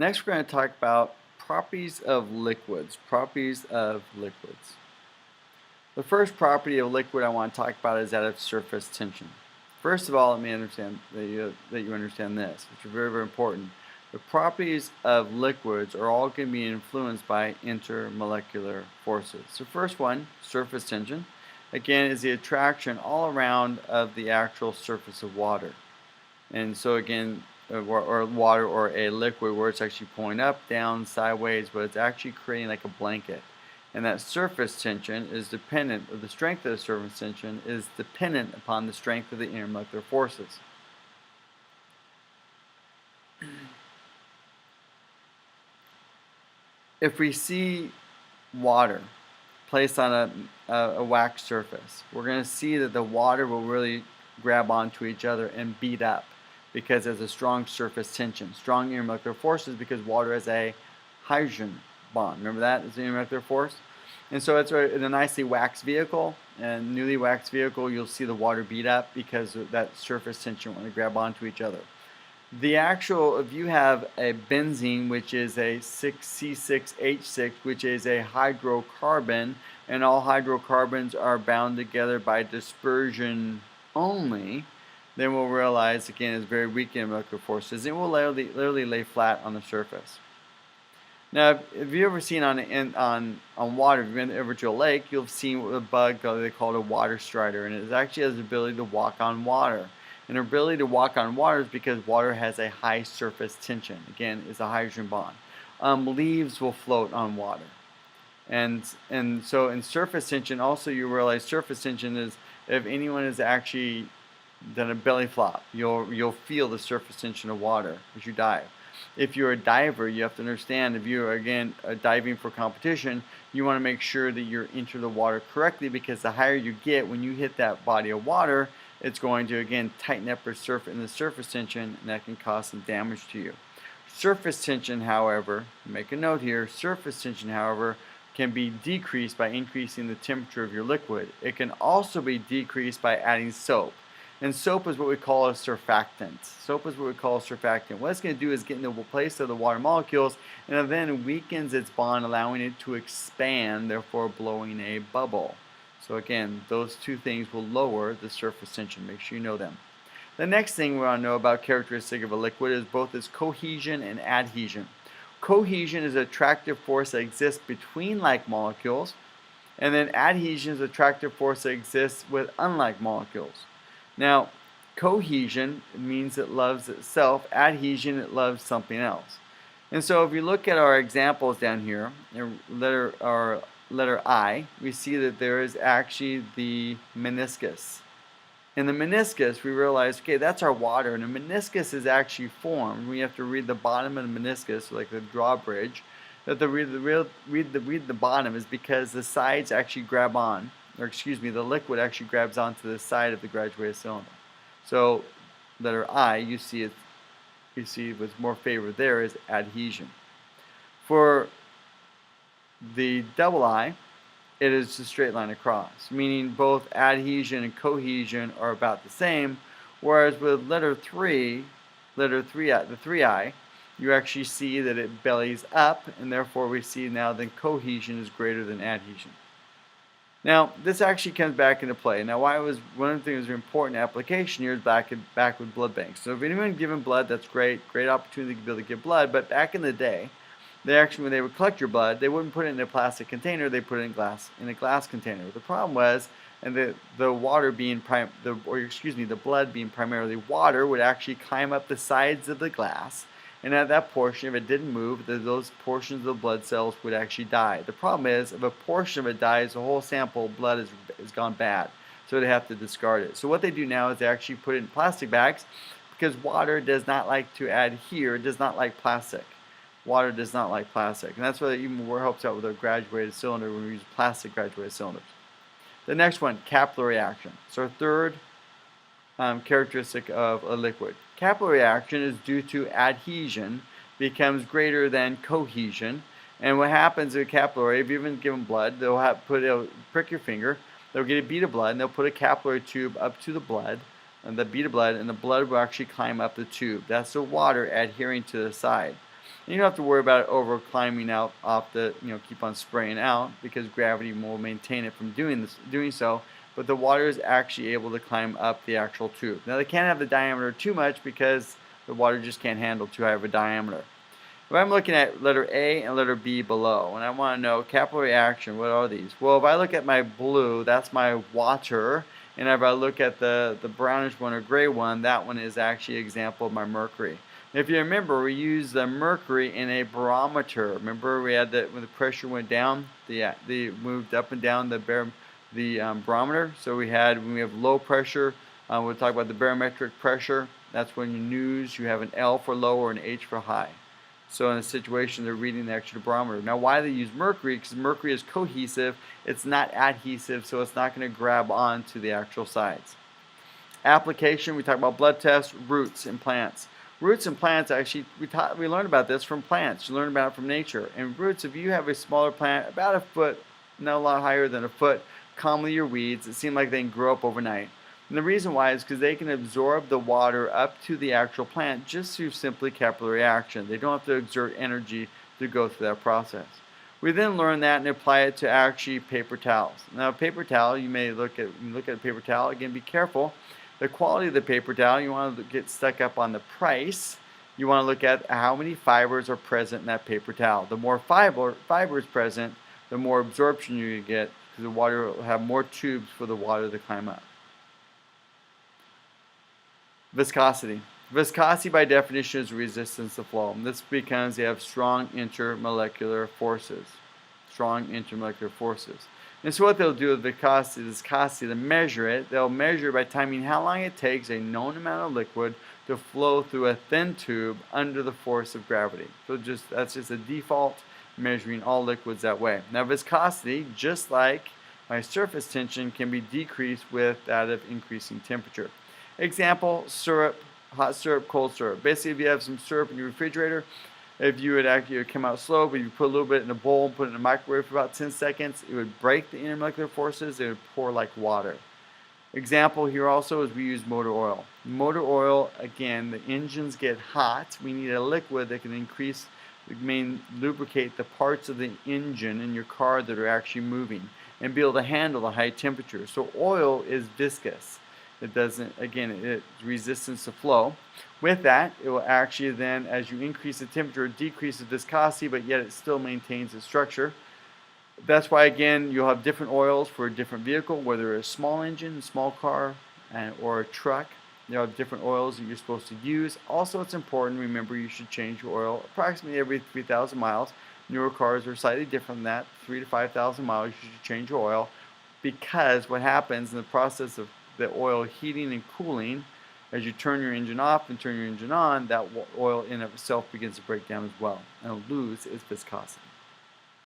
Next, we're going to talk about properties of liquids. Properties of liquids. The first property of liquid I want to talk about is that of surface tension. First of all, let me understand that you understand this, which is very, very important. The properties of liquids are all going to be influenced by intermolecular forces. The first one, surface tension, again, is the attraction all around of the actual surface of water. And so again, or water or a liquid where it's actually pulling up, down, sideways, but it's actually creating like a blanket. And that surface tension is dependent, or the strength of the surface tension is dependent upon the strength of the intermolecular forces. If we see water placed on a wax surface, we're going to see that the water will really grab onto each other and beat up because there's a strong surface tension, strong intermolecular forces because water has a hydrogen bond. Remember that is the intermolecular force? And so it's in a nicely waxed vehicle, and newly waxed vehicle, you'll see the water beat up because of that surface tension when they grab onto each other. The actual, if you have a benzene, which is a 6C6H6, which is a hydrocarbon, and all hydrocarbons are bound together by dispersion only, then we'll realize, again, it's very weak intermolecular forces. It will literally lay flat on the surface. Now, have you ever seen on water, if you've been ever to a lake, you'll have seen a bug they call it a water strider, and it actually has the ability to walk on water. And the ability to walk on water is because water has a high surface tension. Again, it's a hydrogen bond. Leaves will float on water. And so in surface tension, also you realize surface tension is, if anyone has actually done a belly flop, you'll feel the surface tension of water as you dive. If you're a diver, you have to understand, if you're, again, diving for competition, you want to make sure that you enter the water correctly, because the higher you get, when you hit that body of water, it's going to, again, tighten up the surface tension, and that can cause some damage to you. Surface tension, however, make a note here, surface tension, however, can be decreased by increasing the temperature of your liquid. It can also be decreased by adding soap. And soap is what we call a surfactant. Soap is what we call a surfactant. What it's going to do is get in the place of the water molecules, and it then weakens its bond, allowing it to expand, therefore blowing a bubble. So again, those two things will lower the surface tension. Make sure you know them. The next thing we want to know about characteristic of a liquid is both its cohesion and adhesion. Cohesion is an attractive force that exists between like molecules, and then adhesion is an attractive force that exists with unlike molecules. Now, cohesion means it loves itself. Adhesion, it loves something else. And so if you look at our examples down here, letter I, we see that there is actually the meniscus. In the meniscus, we realize, okay, that's our water, and the meniscus is actually formed. We have to read the bottom of the meniscus, like the drawbridge. That read the bottom is because the sides actually grab on, or excuse me, the liquid actually grabs onto the side of the graduated cylinder. So, letter I, you see what's more favored there is adhesion. For the double I, it is a straight line across, meaning both adhesion and cohesion are about the same, whereas with letter 3, the 3I, you actually see that it bellies up, and therefore we see now that cohesion is greater than adhesion. Now, this actually comes back into play. Now, one of the things that's an important application here is back with blood banks. So if anyone given blood, that's great opportunity to be able to give blood, but back in the day, when they would collect your blood, they wouldn't put it in a plastic container, they put it in a glass container. The problem was, and the water being the blood being primarily water would actually climb up the sides of the glass, and at that portion, if it didn't move, those portions of the blood cells would actually die. The problem is, if a portion of it dies, the whole sample of blood is gone bad, so they have to discard it. So what they do now is they actually put it in plastic bags, because water does not like to adhere, it does not like plastic. Water does not like plastic, and that's why it even helps out with a graduated cylinder when we use plastic graduated cylinders. The next one, capillary action. So our third characteristic of a liquid. Capillary action is due to adhesion becomes greater than cohesion, and what happens in a capillary, if you've been given blood, they'll prick your finger, they'll get a bead of blood, and they'll put a capillary tube up to the blood, and the bead of blood, and the blood will actually climb up the tube. That's the water adhering to the side. And you don't have to worry about it over climbing out off the, keep on spraying out because gravity will maintain it from doing so. But the water is actually able to climb up the actual tube. Now they can't have the diameter too much because the water just can't handle too high of a diameter. If I'm looking at letter A and letter B below, and I want to know capillary action, what are these? Well, if I look at my blue, that's my water, and if I look at the brownish one or gray one, that one is actually an example of my mercury. If you remember, we used the mercury in a barometer. Remember, we had that when the pressure went down, the moved up and down the barometer. So when we have low pressure, we'll talk about the barometric pressure. That's when you have an L for low or an H for high. So in a situation, they're reading the extra barometer. Now, why they use mercury? Because mercury is cohesive. It's not adhesive, so it's not going to grab onto the actual sides. Application, we talk about blood tests, roots, and plants. Roots and plants, actually, we learned about this from plants. You learn about it from nature. And roots, if you have a smaller plant, about a foot, not a lot higher than a foot, commonly your weeds, it seems like they can grow up overnight. And the reason why is because they can absorb the water up to the actual plant just through simply capillary action. They don't have to exert energy to go through that process. We then learn that and apply it to actually paper towels. Now, a paper towel, you look at a paper towel, again, be careful. The quality of the paper towel, you want to get stuck up on the price. You want to look at how many fibers are present in that paper towel. The more fibers present, the more absorption you get because the water will have more tubes for the water to climb up. Viscosity. Viscosity by definition is resistance to flow. And this becomes they have strong intermolecular forces. Strong intermolecular forces. And so what they'll do with viscosity to measure it, they'll measure by timing how long it takes a known amount of liquid to flow through a thin tube under the force of gravity. So that's just a default measuring all liquids that way. Now viscosity, just like my surface tension, can be decreased with that of increasing temperature. Example, syrup, hot syrup, cold syrup. Basically, if you have some syrup in your refrigerator, if you would actually come out slow, but you put a little bit in a bowl and put it in a microwave for about 10 seconds, it would break the intermolecular forces, it would pour like water. Example here also is we use motor oil. Motor oil, again, the engines get hot. We need a liquid that can lubricate the parts of the engine in your car that are actually moving and be able to handle the high temperature. So oil is viscous. It's resistance to flow. With that, it will actually then, as you increase the temperature, decrease the viscosity, but yet it still maintains its structure. That's why, again, you'll have different oils for a different vehicle, whether it's a small engine, a small car, or a truck. There are different oils that you're supposed to use. Also, it's important, remember, you should change your oil approximately every 3,000 miles. Newer cars are slightly different than that. 3,000 to 5,000 miles, you should change your oil, because what happens in the process of the oil heating and cooling, as you turn your engine off and turn your engine on, that oil in of itself begins to break down as well and it'll lose its viscosity.